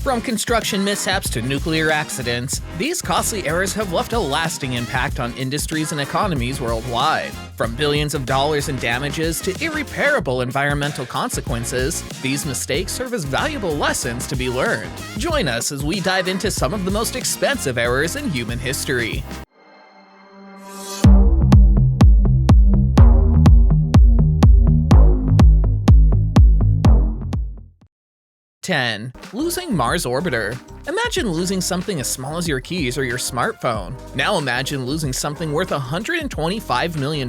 From construction mishaps to nuclear accidents, these costly errors have left a lasting impact on industries and economies worldwide. From billions of dollars in damages to irreparable environmental consequences, these mistakes serve as valuable lessons to be learned. Join us as we dive into some of the most expensive errors in human history. Losing Mars orbiter. Imagine losing something as small as your keys or your smartphone. Now imagine losing something worth $125 million.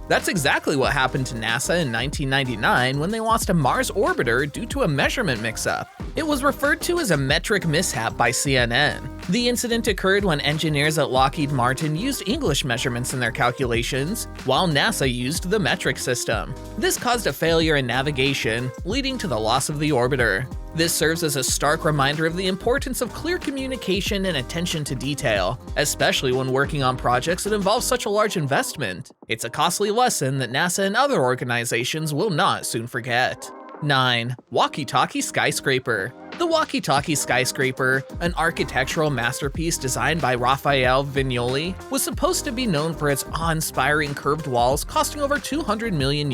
That's exactly what happened to NASA in 1999 when they lost a Mars orbiter due to a measurement mix-up. It was referred to as a metric mishap by CNN. The incident occurred when engineers at Lockheed Martin used English measurements in their calculations, while NASA used the metric system. This caused a failure in navigation, leading to the loss of the orbiter. This serves as a stark reminder of the importance of clear communication and attention to detail, especially when working on projects that involve such a large investment. It's a costly lesson that NASA and other organizations will not soon forget. 9. Walkie-Talkie skyscraper. The Walkie-Talkie skyscraper, an architectural masterpiece designed by Raphael Vignoli, was supposed to be known for its awe-inspiring curved walls costing over €200 million.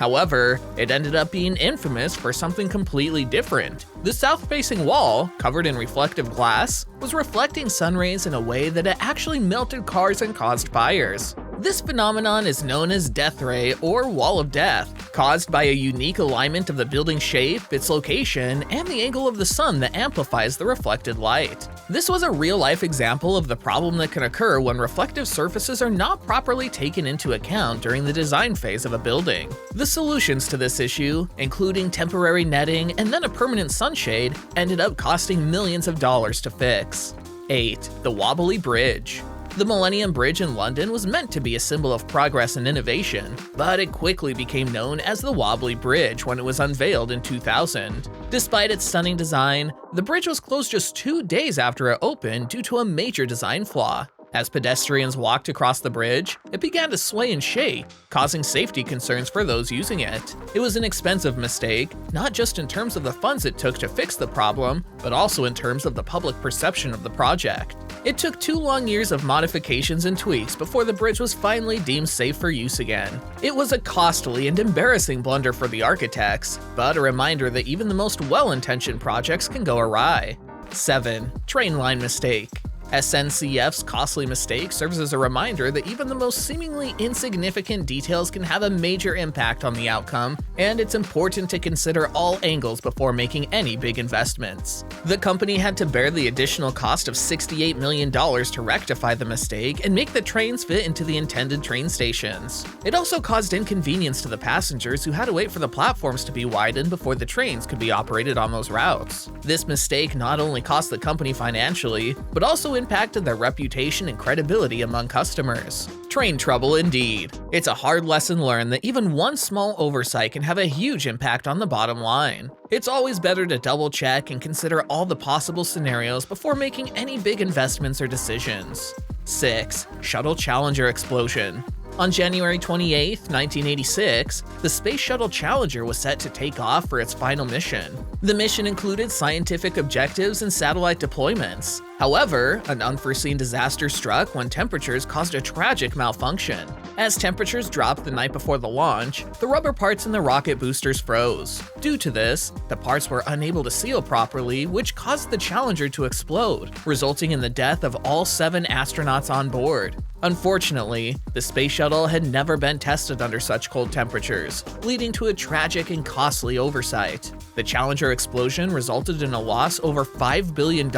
However, it ended up being infamous for something completely different. The south-facing wall, covered in reflective glass, was reflecting sun rays in a way that it actually melted cars and caused fires. This phenomenon is known as death ray or wall of death, caused by a unique alignment of the building's shape, its location, and the angle of the sun that amplifies the reflected light. This was a real-life example of the problem that can occur when reflective surfaces are not properly taken into account during the design phase of a building. The solutions to this issue, including temporary netting and then a permanent sunshade, ended up costing millions of dollars to fix. 8. The Wobbly Bridge. The Millennium Bridge in London was meant to be a symbol of progress and innovation, but it quickly became known as the Wobbly Bridge when it was unveiled in 2000. Despite its stunning design, the bridge was closed just 2 days after it opened due to a major design flaw. As pedestrians walked across the bridge, it began to sway and shake, causing safety concerns for those using it. It was an expensive mistake, not just in terms of the funds it took to fix the problem, but also in terms of the public perception of the project. It took 2 long years of modifications and tweaks before the bridge was finally deemed safe for use again. It was a costly and embarrassing blunder for the architects, but a reminder that even the most well-intentioned projects can go awry. 7. Train line mistake. SNCF's costly mistake serves as a reminder that even the most seemingly insignificant details can have a major impact on the outcome, and it's important to consider all angles before making any big investments. The company had to bear the additional cost of $68 million to rectify the mistake and make the trains fit into the intended train stations. It also caused inconvenience to the passengers who had to wait for the platforms to be widened before the trains could be operated on those routes. This mistake not only cost the company financially, but also impacted their reputation and credibility among customers. Train trouble indeed. It's a hard lesson learned that even one small oversight can have a huge impact on the bottom line. It's always better to double check and consider all the possible scenarios before making any big investments or decisions. 6. Shuttle Challenger explosion. On January 28, 1986, the Space Shuttle Challenger was set to take off for its final mission. The mission included scientific objectives and satellite deployments. However, an unforeseen disaster struck when temperatures caused a tragic malfunction. As temperatures dropped the night before the launch, the rubber parts in the rocket boosters froze. Due to this, the parts were unable to seal properly, which caused the Challenger to explode, resulting in the death of all 7 astronauts on board. Unfortunately, the space shuttle had never been tested under such cold temperatures, leading to a tragic and costly oversight. The Challenger explosion resulted in a loss over $5 billion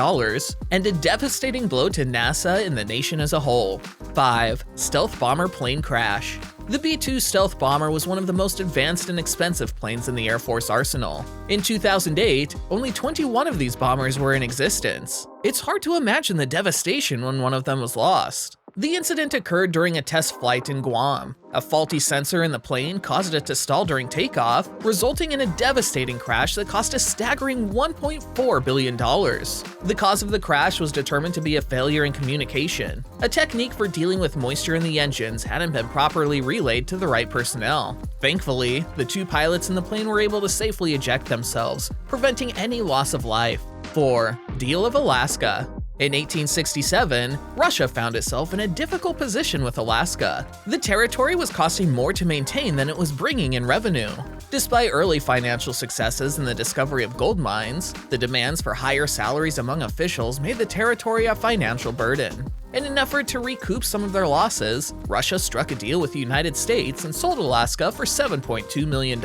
and a devastating blow to NASA and the nation as a whole. 5. Stealth bomber plane crash. The B-2 stealth bomber was one of the most advanced and expensive planes in the Air Force arsenal. In 2008, only 21 of these bombers were in existence. It's hard to imagine the devastation when one of them was lost. The incident occurred during a test flight in Guam. A faulty sensor in the plane caused it to stall during takeoff, resulting in a devastating crash that cost a staggering $1.4 billion. The cause of the crash was determined to be a failure in communication. A technique for dealing with moisture in the engines hadn't been properly relayed to the right personnel. Thankfully, the 2 pilots in the plane were able to safely eject themselves, preventing any loss of life. 4. Deal of Alaska. In 1867, Russia found itself in a difficult position with Alaska. The territory was costing more to maintain than it was bringing in revenue. Despite early financial successes and the discovery of gold mines, the demands for higher salaries among officials made the territory a financial burden. In an effort to recoup some of their losses, Russia struck a deal with the United States and sold Alaska for $7.2 million.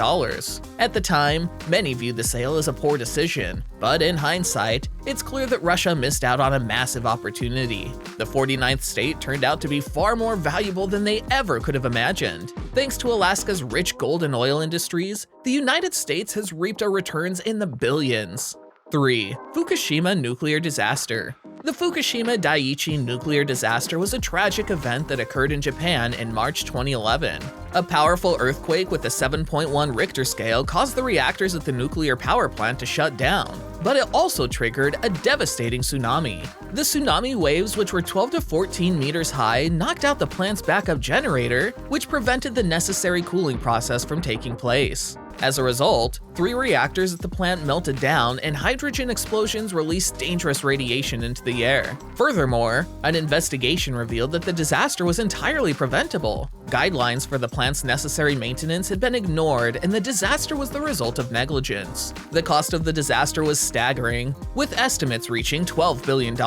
At the time, many viewed the sale as a poor decision, but in hindsight, it's clear that Russia missed out on a massive opportunity. The 49th state turned out to be far more valuable than they ever could have imagined. Thanks to Alaska's rich gold and oil industries, the United States has reaped returns in the billions. 3. Fukushima nuclear disaster. The Fukushima Daiichi nuclear disaster was a tragic event that occurred in Japan in March 2011. A powerful earthquake with a 7.1 Richter scale caused the reactors at the nuclear power plant to shut down, but it also triggered a devastating tsunami. The tsunami waves, which were 12 to 14 meters high, knocked out the plant's backup generator, which prevented the necessary cooling process from taking place. As a result, 3 reactors at the plant melted down and hydrogen explosions released dangerous radiation into the air. Furthermore, an investigation revealed that the disaster was entirely preventable. Guidelines for the plant's necessary maintenance had been ignored, and the disaster was the result of negligence. The cost of the disaster was staggering, with estimates reaching $12 billion.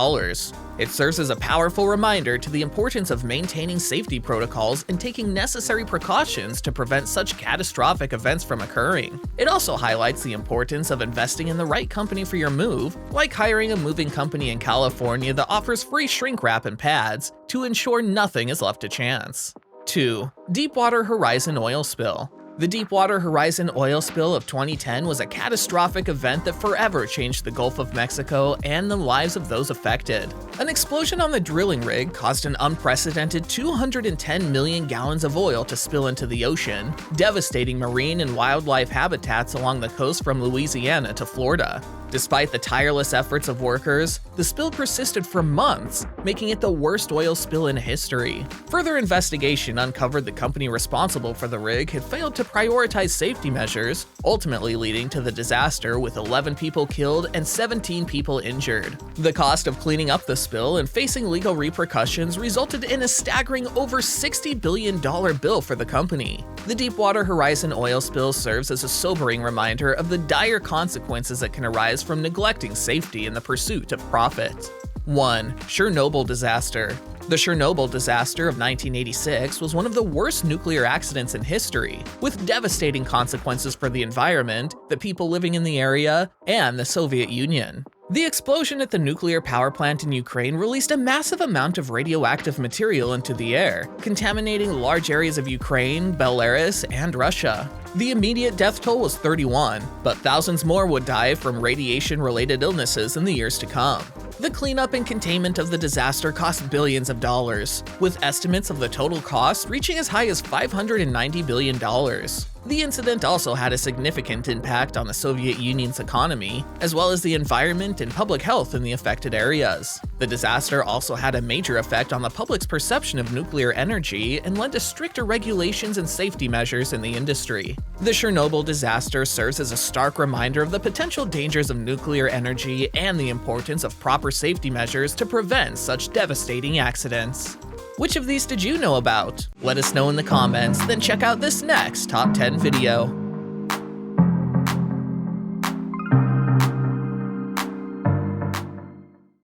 It serves as a powerful reminder to the importance of maintaining safety protocols and taking necessary precautions to prevent such catastrophic events from occurring. It also highlights the importance of investing in the right company for your move, like hiring a moving company in California that offers free shrink wrap and pads to ensure nothing is left to chance. 2. Deepwater Horizon oil spill. The Deepwater Horizon oil spill of 2010 was a catastrophic event that forever changed the Gulf of Mexico and the lives of those affected. An explosion on the drilling rig caused an unprecedented 210 million gallons of oil to spill into the ocean, devastating marine and wildlife habitats along the coast from Louisiana to Florida. Despite the tireless efforts of workers, the spill persisted for months, making it the worst oil spill in history. Further investigation uncovered the company responsible for the rig had failed to prioritize safety measures, ultimately leading to the disaster with 11 people killed and 17 people injured. The cost of cleaning up the spill and facing legal repercussions resulted in a staggering over $60 billion bill for the company. The Deepwater Horizon oil spill serves as a sobering reminder of the dire consequences that can arise from neglecting safety in the pursuit of profit. 1. Chernobyl Disaster. The Chernobyl disaster of 1986 was one of the worst nuclear accidents in history, with devastating consequences for the environment, the people living in the area, and the Soviet Union. The explosion at the nuclear power plant in Ukraine released a massive amount of radioactive material into the air, contaminating large areas of Ukraine, Belarus, and Russia. The immediate death toll was 31, but thousands more would die from radiation-related illnesses in the years to come. The cleanup and containment of the disaster cost billions of dollars, with estimates of the total cost reaching as high as $590 billion. The incident also had a significant impact on the Soviet Union's economy, as well as the environment and public health in the affected areas. The disaster also had a major effect on the public's perception of nuclear energy and led to stricter regulations and safety measures in the industry. The Chernobyl disaster serves as a stark reminder of the potential dangers of nuclear energy and the importance of proper safety measures to prevent such devastating accidents. Which of these did you know about? Let us know in the comments, then check out this next Top 10 video.